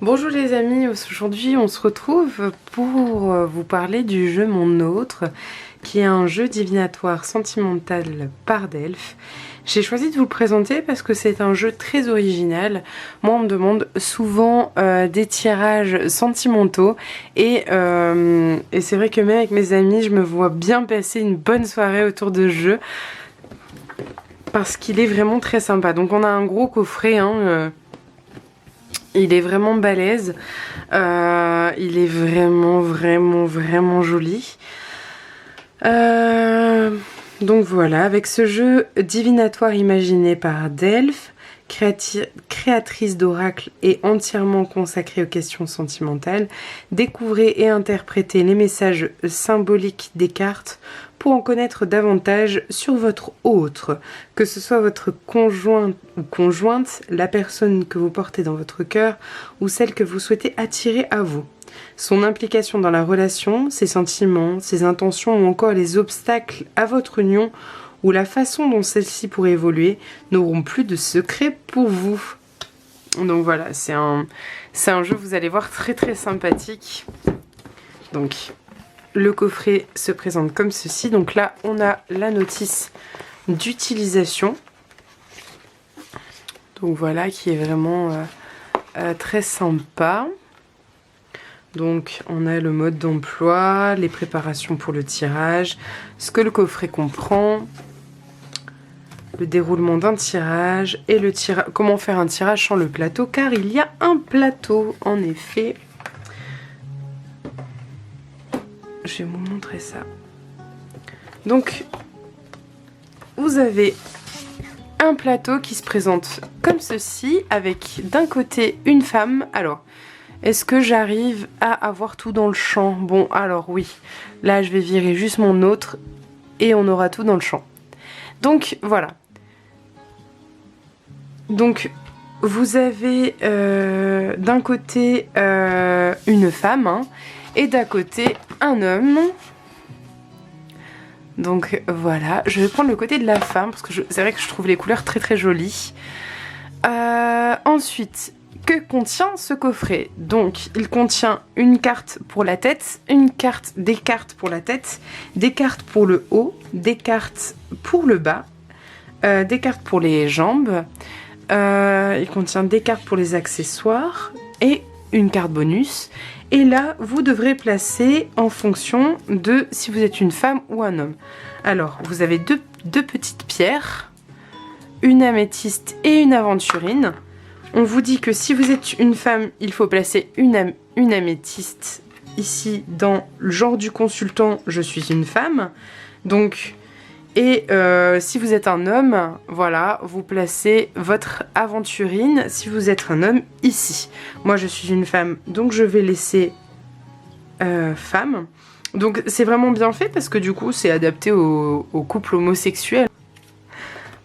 Bonjour les amis, aujourd'hui on se retrouve pour vous parler du jeu Mon Autre, qui est un jeu divinatoire sentimental par Delphes. J'ai choisi de vous le présenter parce que c'est un jeu très original. Moi on me demande souvent des tirages sentimentaux et c'est vrai que même avec mes amis je me vois bien passer une bonne soirée autour de ce jeu parce qu'il est vraiment très sympa. Donc on a un gros coffret, il est vraiment balèze, il est vraiment joli. Donc voilà, avec ce jeu divinatoire imaginé par Delphes, créatrice d'oracles et entièrement consacrée aux questions sentimentales, découvrez et interprétez les messages symboliques des cartes pour en connaître davantage sur votre autre, que ce soit votre conjoint ou conjointe, la personne que vous portez dans votre cœur ou celle que vous souhaitez attirer à vous. Son implication dans la relation, ses sentiments, ses intentions ou encore les obstacles à votre union ou la façon dont celle-ci pourrait évoluer n'auront plus de secret pour vous. Donc voilà, c'est un jeu, vous allez voir, très sympathique. Donc le coffret se présente comme ceci. Donc là, on a la notice d'utilisation. Donc voilà, qui est vraiment très sympa. Donc on a le mode d'emploi, les préparations pour le tirage, ce que le coffret comprend, le déroulement d'un tirage et le comment faire un tirage sans le plateau, car il y a un plateau en effet. Je vais vous montrer ça. Donc vous avez un plateau qui se présente comme ceci, avec d'un côté une femme. Alors, est-ce que j'arrive à avoir tout dans le champ? Bon, alors oui. Là, je vais virer juste mon autre et on aura tout dans le champ. Donc, voilà. Donc, vous avez d'un côté une femme et d'un côté un homme. Donc, voilà. Je vais prendre le côté de la femme parce que c'est vrai que je trouve les couleurs très jolies. Ensuite, que contient ce coffret? Donc, il contient une carte pour la tête, des cartes pour la tête, des cartes pour le haut, des cartes pour le bas, des cartes pour les jambes. Il contient des cartes pour les accessoires et une carte bonus. Et là, vous devrez placer en fonction de si vous êtes une femme ou un homme. Alors, vous avez deux petites pierres, une améthyste et une aventurine. On vous dit que si vous êtes une femme, il faut placer une améthyste ici dans le genre du consultant, je suis une femme. Donc, et si vous êtes un homme, voilà, vous placez votre aventurine si vous êtes un homme ici. Moi, je suis une femme, donc je vais laisser femme. Donc, c'est vraiment bien fait parce que du coup, c'est adapté au couple homosexuel.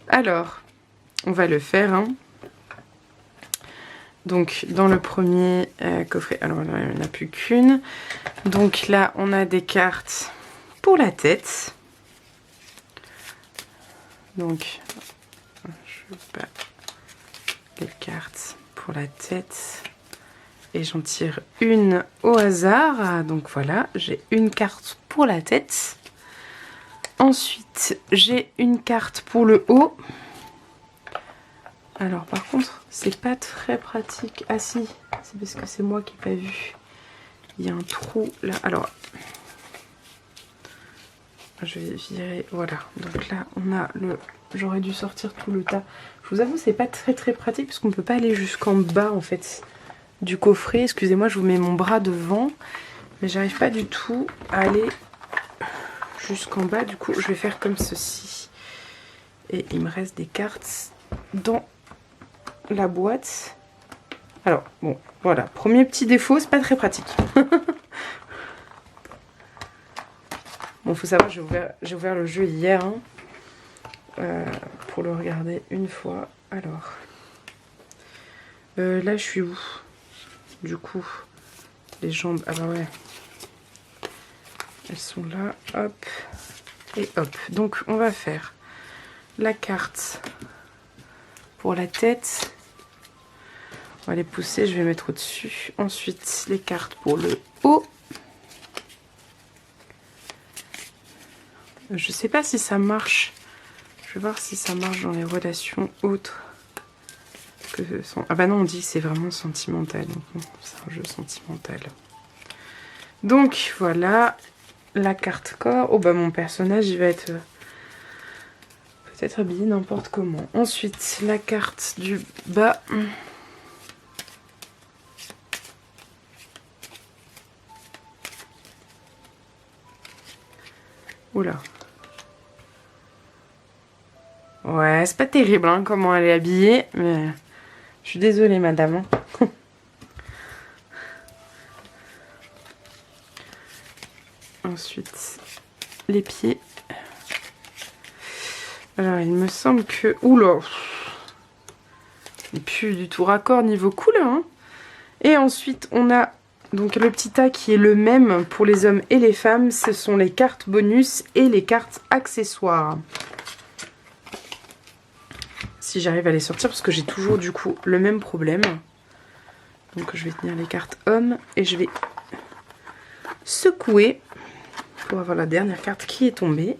Alors, on va le faire, Donc dans le premier coffret, alors là il n'y en a plus qu'une. Donc là on a des cartes pour la tête. Donc je bats les cartes pour la tête et j'en tire une au hasard. Donc voilà, j'ai une carte pour la tête. Ensuite j'ai une carte pour le haut. Alors par contre, c'est pas très pratique. Ah si, c'est parce que c'est moi qui n'ai pas vu. Il y a un trou là. Alors, je vais virer. Voilà. Donc là, on a le... J'aurais dû sortir tout le tas. Je vous avoue, c'est pas très pratique parce qu'on ne peut pas aller jusqu'en bas en fait du coffret. Excusez-moi, je vous mets mon bras devant. Mais j'arrive pas du tout à aller jusqu'en bas. Du coup, je vais faire comme ceci. Et il me reste des cartes dans la boîte. Alors bon, voilà, premier petit défaut, c'est pas très pratique. Bon, faut savoir, j'ai ouvert le jeu hier pour le regarder une fois. Alors là je suis où? Du coup les jambes, ah bah ouais, elles sont là, hop et hop. Donc on va faire la carte pour la tête. On va les pousser, je vais mettre au-dessus. Ensuite, les cartes pour le haut. Je sais pas si ça marche. Je vais voir si ça marche dans les relations autres. Ah bah non, on dit que c'est vraiment sentimental. Donc c'est un jeu sentimental. Donc voilà la carte corps. Oh bah mon personnage il va être peut-être habillé n'importe comment. Ensuite la carte du bas. Oula. Ouais, c'est pas terrible hein, comment elle est habillée, mais je suis désolée madame. Ensuite, les pieds. Alors, il me semble que... Oula, plus du tout raccord niveau couleur. Hein. Et ensuite, on a donc le petit tas qui est le même pour les hommes et les femmes. Ce sont les cartes bonus et les cartes accessoires. Si j'arrive à les sortir, parce que j'ai toujours du coup le même problème. Donc je vais tenir les cartes hommes et je vais secouer pour avoir la dernière carte qui est tombée.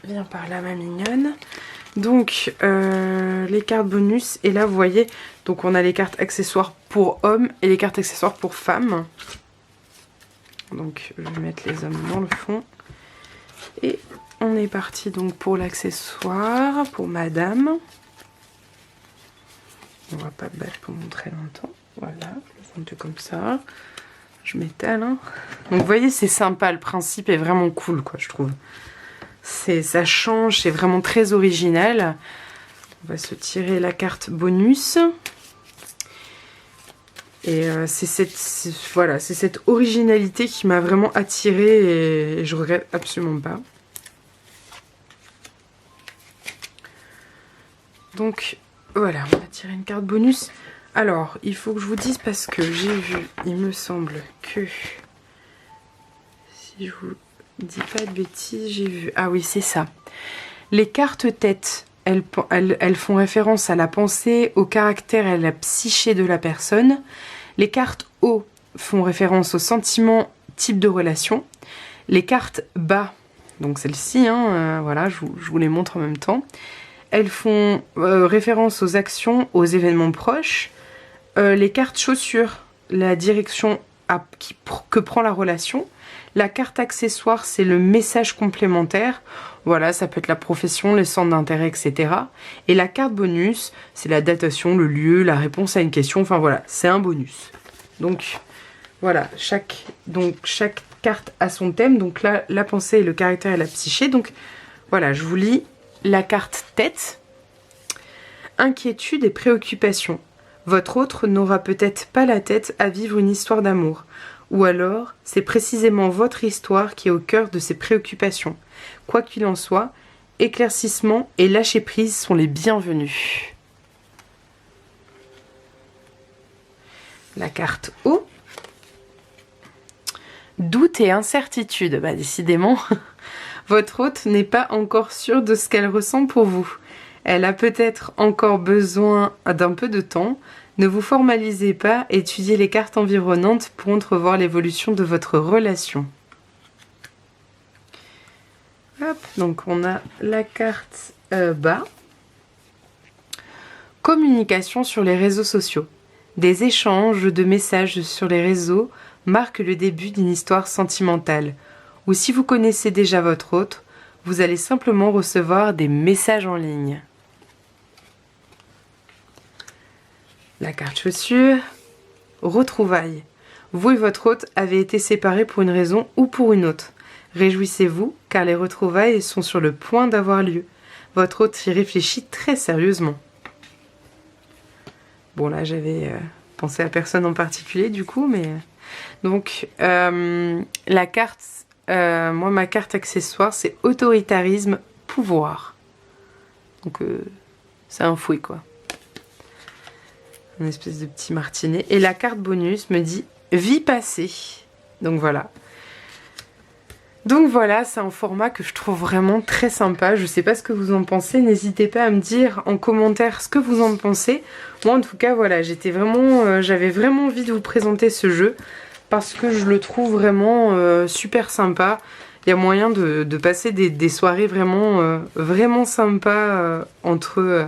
Viens par là ma mignonne. Donc les cartes bonus, et là vous voyez, donc on a les cartes accessoires pour hommes et les cartes accessoires pour femmes. Donc je vais mettre les hommes dans le fond. Et on est parti donc pour l'accessoire, pour madame. On va pas battre pendant très longtemps. Voilà, je le fais un peu comme ça. Je m'étale. Hein. Donc vous voyez, c'est sympa, le principe est vraiment cool, quoi, je trouve. Ça change, c'est vraiment très original. On va se tirer la carte bonus. Et c'est cette originalité qui m'a vraiment attirée et je regrette absolument pas. Donc voilà, on va tirer une carte bonus. Alors, il faut que je vous dise parce que j'ai vu, il me semble que, si je vous dis pas de bêtises, j'ai vu, ah oui c'est ça. Les cartes tête, elles font référence à la pensée, au caractère et à la psyché de la personne. Les cartes haut font référence aux sentiments, type de relation. Les cartes bas, donc celles-ci, hein, voilà, je vous les montre en même temps. Elles font référence aux actions, aux événements proches. Les cartes chaussures, la direction que prend la relation. La carte accessoire, c'est le message complémentaire. Voilà, ça peut être la profession, les centres d'intérêt, etc. Et la carte bonus, c'est la datation, le lieu, la réponse à une question. Enfin voilà, c'est un bonus. Donc voilà, chaque carte a son thème. Donc là, la pensée, le caractère et la psyché. Donc voilà, je vous lis la carte tête. Inquiétude et préoccupation. Votre autre n'aura peut-être pas la tête à vivre une histoire d'amour. Ou alors, c'est précisément votre histoire qui est au cœur de ses préoccupations. Quoi qu'il en soit, éclaircissement et lâcher prise sont les bienvenus. La carte haut. Doute et incertitude. Bah décidément, votre hôte n'est pas encore sûre de ce qu'elle ressent pour vous. Elle a peut-être encore besoin d'un peu de temps. Ne vous formalisez pas, étudiez les cartes environnantes pour entrevoir l'évolution de votre relation. Hop, donc on a la carte bas. Communication sur les réseaux sociaux. Des échanges de messages sur les réseaux marquent le début d'une histoire sentimentale. Ou si vous connaissez déjà votre hôte, vous allez simplement recevoir des messages en ligne. La carte chaussure, retrouvailles. Vous et votre hôte avez été séparés pour une raison ou pour une autre. Réjouissez-vous car les retrouvailles sont sur le point d'avoir lieu. Votre hôte y réfléchit très sérieusement. Bon là j'avais pensé à personne en particulier du coup, mais... Donc la carte, moi ma carte accessoire c'est autoritarisme, pouvoir. Donc c'est un fouet quoi. Une espèce de petit martinet. Et la carte bonus me dit vie passée. Donc voilà. Donc voilà, c'est un format que je trouve vraiment très sympa. Je sais pas ce que vous en pensez, n'hésitez pas à me dire en commentaire ce que vous en pensez. Moi en tout cas voilà, j'avais vraiment envie de vous présenter ce jeu parce que je le trouve vraiment super sympa. Il y a moyen de passer des soirées vraiment sympas entre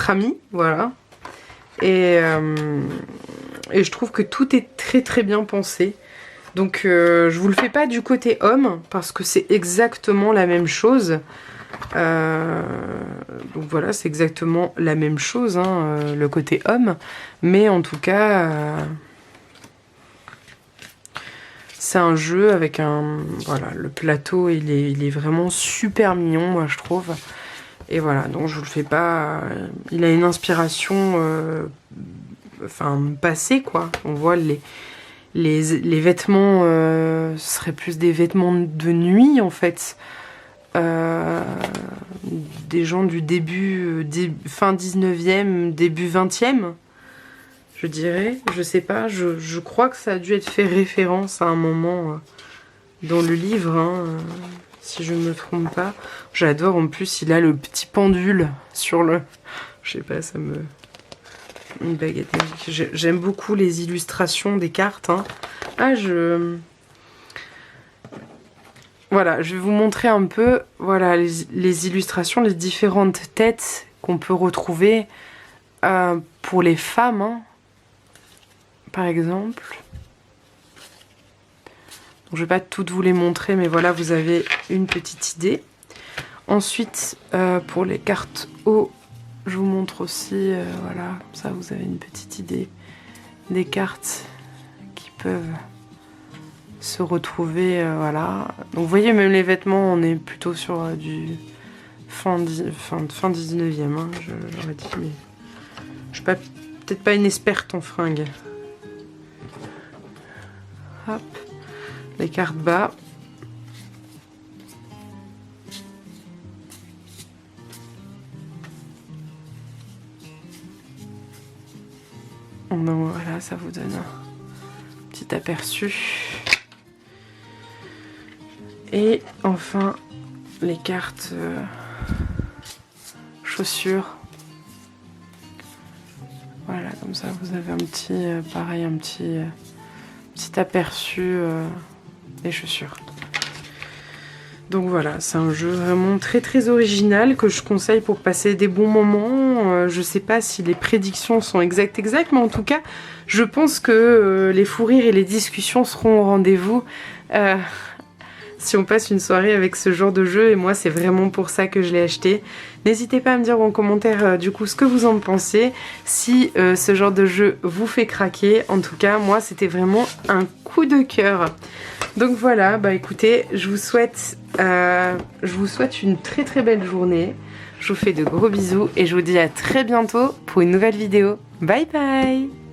amis, voilà. Et je trouve que tout est très bien pensé. Donc je vous le fais pas du côté homme parce que c'est exactement la même chose. Donc voilà, c'est exactement la même chose, hein, le côté homme. Mais en tout cas, c'est un jeu avec un... Voilà, le plateau, il est vraiment super mignon, moi je trouve. Et voilà, donc je vous le fais pas... il a une inspiration... passée, quoi. On voit les vêtements, ce serait plus des vêtements de nuit en fait. Des gens du fin 19e, début 20e, je dirais. Je sais pas, je crois que ça a dû être fait référence à un moment dans le livre, hein, si je ne me trompe pas. J'adore, en plus il a le petit pendule sur le... Je sais pas, ça me... Une baguette magique. J'aime beaucoup les illustrations des cartes. Hein. Voilà, je vais vous montrer un peu voilà, les illustrations, les différentes têtes qu'on peut retrouver pour les femmes, hein, par exemple. Donc, je ne vais pas toutes vous les montrer, mais voilà, vous avez une petite idée. Ensuite, pour les cartes haut, je vous montre aussi, voilà, comme ça vous avez une petite idée des cartes qui peuvent se retrouver, voilà. Donc vous voyez, même les vêtements, on est plutôt sur du fin 19e, hein, j'aurais dit, mais je suis peut-être pas une experte en fringues. Hop, les cartes bas. Donc voilà, ça vous donne un petit aperçu. Et enfin, les cartes chaussures. Voilà, comme ça vous avez un petit, pareil, un petit aperçu des chaussures. Donc voilà, c'est un jeu vraiment très original que je conseille pour passer des bons moments. Je sais pas si les prédictions sont exactes, mais en tout cas, je pense que les fous rires et les discussions seront au rendez-vous si on passe une soirée avec ce genre de jeu. Et moi, c'est vraiment pour ça que je l'ai acheté. N'hésitez pas à me dire en commentaire du coup ce que vous en pensez, si ce genre de jeu vous fait craquer. En tout cas, moi, c'était vraiment un coup de cœur. Donc voilà, bah écoutez, je vous souhaite une très belle journée. Je vous fais de gros bisous et je vous dis à très bientôt pour une nouvelle vidéo. Bye bye!